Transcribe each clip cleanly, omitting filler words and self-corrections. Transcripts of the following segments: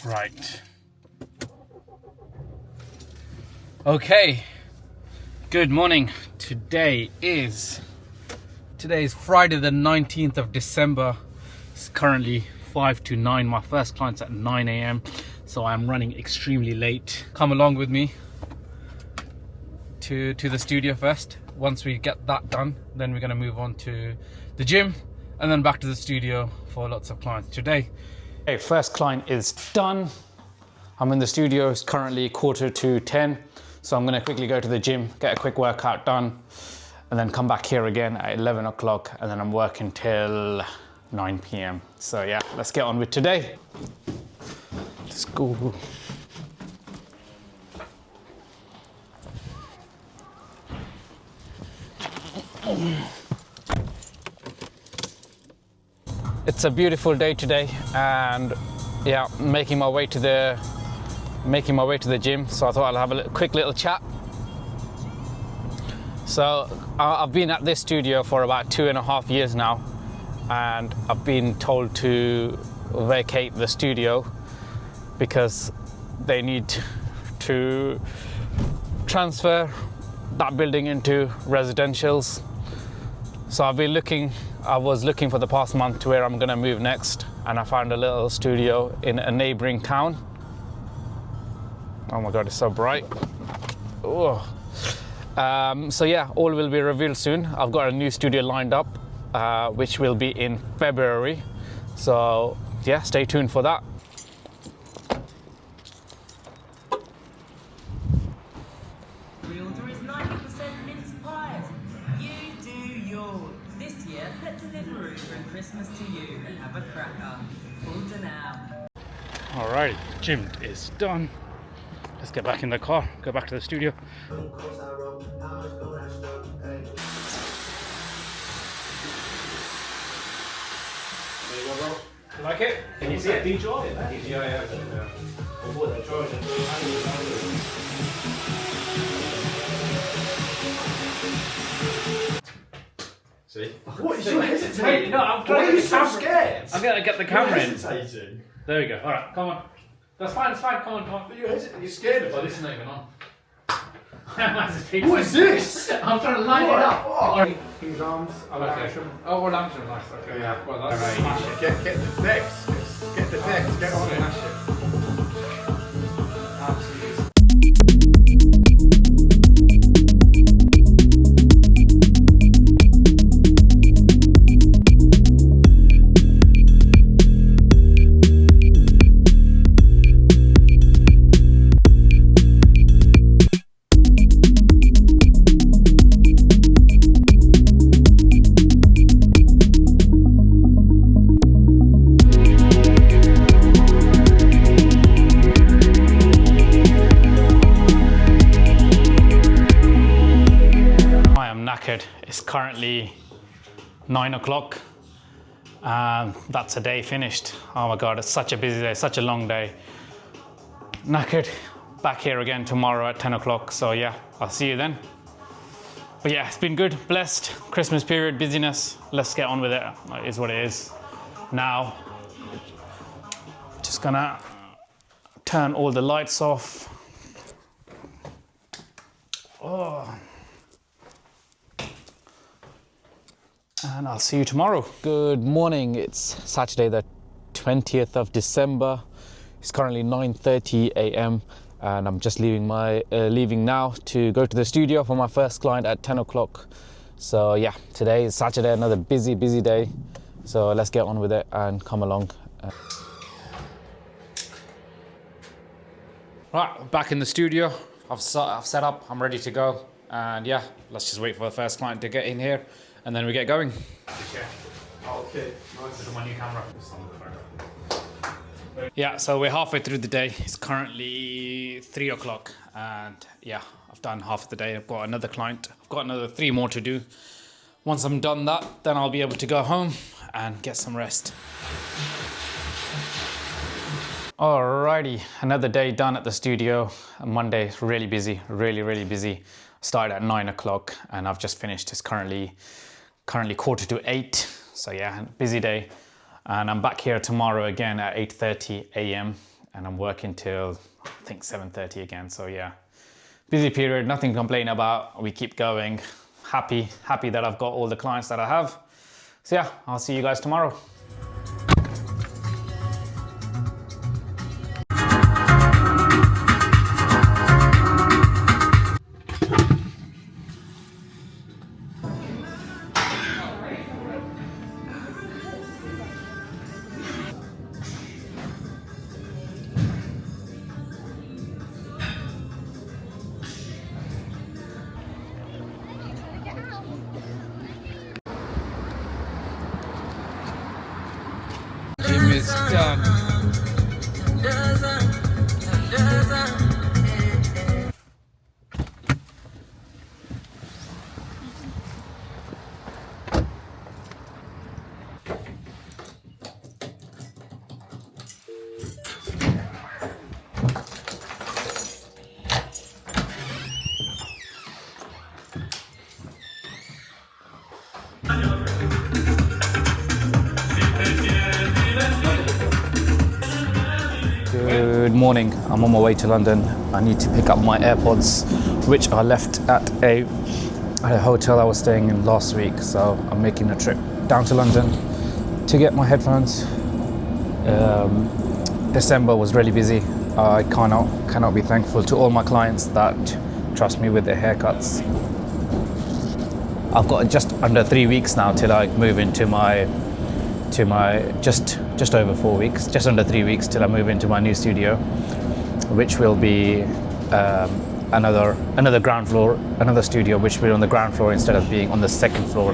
Right. Okay. Good morning. Today is Friday the 19th of December. It's currently 5 to 9. My first client's at 9 a.m. So I'm running extremely late. Come along with me to the studio first. Once we get that done, then we're going to move on to the gym and then back to the studio for lots of clients today. Okay, first client is done. I'm in the studio. It's currently 9:45, so I'm going to quickly go to the gym, get a quick workout done, and then come back here again at 11 o'clock, and then I'm working till 9 p.m. So yeah, let's get on with today. Let's go. It's a beautiful day today, and yeah, making my way to the gym. So I thought I'll have a quick little chat. So I've been at this studio for about 2.5 years now, and I've been told to vacate the studio because they need to transfer that building into residentials. So I was looking for the past month to where I'm gonna move next, and I found a little studio in a neighboring town. Oh my God, it's so bright. Oh. So yeah, all will be revealed soon. I've got a new studio lined up, which will be in February. So yeah, stay tuned for that. Reorder is 90% mince pies. You do yours. This year, pet delivery bring Christmas to you and have a cracker. Order now. Alright, gym is done. Let's get back in the car, go back to the studio. You like it? Can you see it? DJI? DJI, yeah. See? What is you hesitating? No, I'm Why are you so scared? I'm gonna get the camera in. Hesitating. There we go. Alright, come on. That's fine, it's fine. Come on. You're scared of Oh, it. this is not even on. I'm hesitating. What is this? I'm trying to line it up. What? King's Arms. Okay. Oh, well, Lancashire, nice. Okay. Yeah. Well, that's smash it. Get the decks. Get the decks. Get on it. Smash it. Absolutely. It's currently 9 o'clock and that's a day finished. Oh my God, it's such a busy day, such a long day. Knackered. Back here again tomorrow at 10 o'clock. So yeah, I'll see you then. But yeah, it's been good, blessed. Christmas period, busyness. Let's get on with it. It is what it is. Now, just gonna turn all the lights off. Oh. And I'll see you tomorrow. Good morning. It's Saturday the 20th of December. It's currently 9:30 a.m. and I'm just leaving now to go to the studio for my first client at 10 o'clock. So yeah, today is Saturday, another busy day. So let's get on with it and come along. Right, back in the studio. I've set up, I'm ready to go. And yeah, let's just wait for the first client to get in here. And then we get going. Okay, nice. This is my new camera. Yeah, so we're halfway through the day. It's currently 3 o'clock, and yeah, I've done half of the day. I've got another client. I've got another 3 more to do. Once I'm done that, then I'll be able to go home and get some rest. Alrighty, another day done at the studio. Monday, really busy, really busy. Started at 9 o'clock and I've just finished. It's currently 7:45. So yeah, busy day. And I'm back here tomorrow again at 8:30 a.m. and I'm working till I think 7:30 again. So yeah, busy period, nothing to complain about. We keep going. Happy that I've got all the clients that I have. So yeah, I'll see you guys tomorrow. Gym is done. Good morning. I'm on my way to London. I need to pick up my AirPods, which I left at a hotel I was staying in last week. So I'm making a trip down to London to get my headphones. December was really busy. I cannot be thankful to all my clients that trust me with their haircuts. I've got just under 3 weeks now till I move into my just over 4 weeks, just under 3 weeks till I move into my new studio, which will be another ground floor, another studio which will be on the ground floor instead of being on the second floor.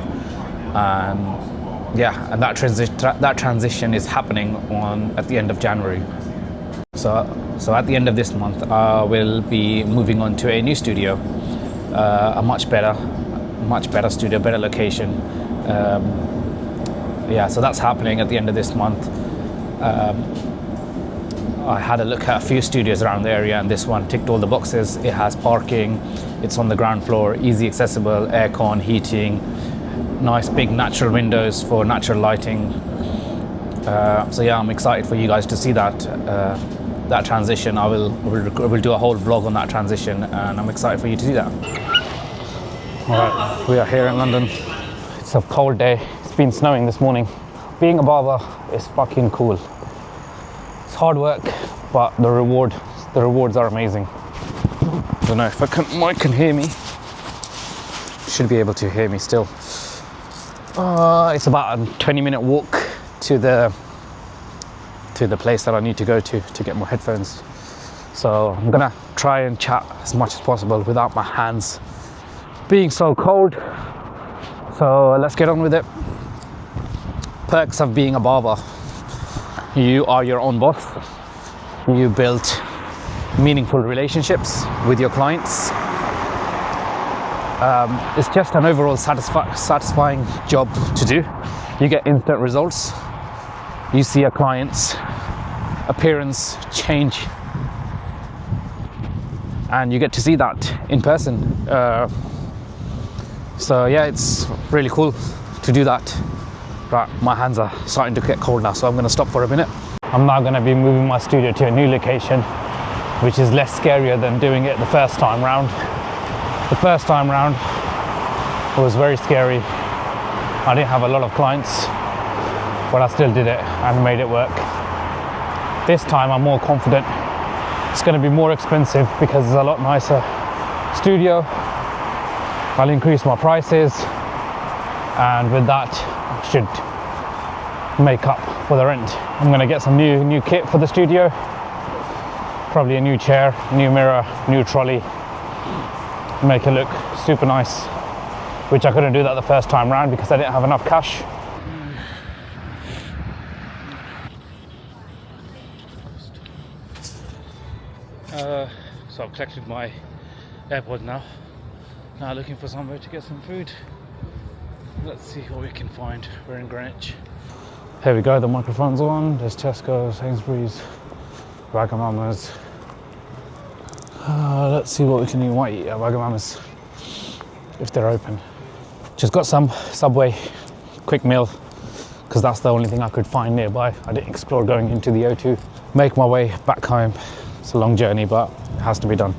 Yeah, and that transition is happening at the end of January. So at the end of this month, I will be moving on to a new studio, a much better studio, better location. Yeah, so that's happening at the end of this month. I had a look at a few studios around the area, and this one ticked all the boxes. It has parking, it's on the ground floor, easy accessible, aircon, heating, nice big natural windows for natural lighting. So yeah, I'm excited for you guys to see that transition. I will do a whole vlog on that transition, and I'm excited for you to see that. All right, we are here in London. It's a cold day. It's been snowing this morning. Being a barber is fucking cool. It's hard work, but the rewards are amazing. I don't know if Mike can hear me. Should be able to hear me still. It's about a 20-minute walk to the place that I need to go to get my headphones. So I'm gonna try and chat as much as possible without my hands being so cold. So let's get on with it. Perks of being a barber: you are your own boss. You build meaningful relationships with your clients. It's just an overall satisfying job to do. You get instant results. You see a client's appearance change, and you get to see that in person. So yeah, it's really cool to do that. Right, my hands are starting to get cold now, so I'm going to stop for a minute. I'm now going to be moving my studio to a new location, which is less scarier than doing it the first time round. The first time round it was very scary. I didn't have a lot of clients, but I still did it and made it work. This time I'm more confident. It's going to be more expensive because it's a lot nicer studio. I'll increase my prices, and with that I should make up for the rent. I'm going to get some new kit for the studio, probably a new chair, new mirror, new trolley, make it look super nice, which I couldn't do that the first time round because I didn't have enough cash. So I've collected my AirPods now. Now looking for somewhere to get some food. Let's see what we can find. We're in Greenwich. Here we go, the microphone's on. There's Tesco, Sainsbury's, Wagamama's. Let's see what we can eat. Might eat at Wagamama's if they're open. Just got some Subway quick meal because that's the only thing I could find nearby. I didn't explore going into the O2. Make my way back home. It's a long journey, but it has to be done.